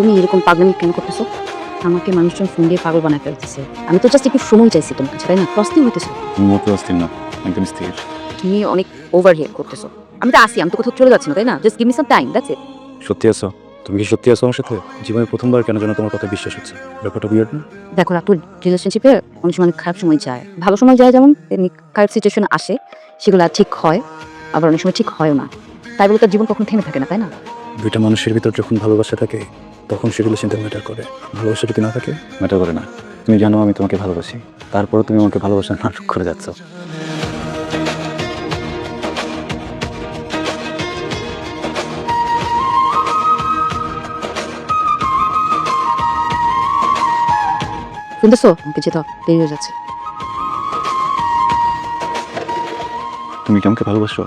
তুমি এরকম পাগলামি কেন করতেছো? আমাকে মানুষজন ফোন দিয়ে পাগল বানায় ফেলতেছে। আমি তো জাস্ট একটু সময় চাইছি তোমার কাছে, তাই না? অস্থির হইতেছো। মোটো অস্থির না, একদম স্থির। তুমি অনেক ওভার রিয়েক্ট করতেছো। আমি তো আসি, আমি তো কোথাও চলে যাচ্ছি না, তাই না? Just give me some time, that's it. সত্যি আছো? তুমি কি সত্যি আছো আমার সাথে? জীবনে প্রথমবার কেন যেন তোমার কথা বিশ্বাস হচ্ছে। ব্যাপারটা বিয়ার্ড না? দেখো রাতুল, রিলেশনশিপে অনেক সময় অনেক খারাপ সময় যায়, ভালো সময় যায় যেমন, তেমনি খারাপ সিচুয়েশন আসে, সেগুলো ঠিক হয়, আবার অনেক সময় ঠিক হয়ও না। তাই বলে তার জীবন কখনো থেমে থাকে না, তাই না? দুইটা মানুষের ভিতর যখন ভালোবাসা থাকে তখন সে রিলেশনটা ম্যাটার করে। ভালোবাসা যদি না থাকে ম্যাটার করে না। তুমি জানো আমি তোমাকে ভালোবাসি, তারপরও তুমি আমাকে ভালোবাসার নাটক করে যাচ্ছ। শুনতেছো? আমাকে যেতে হবে, দেরি হয়ে যাচ্ছে। তুমি কি আমাকে ভালোবাসো?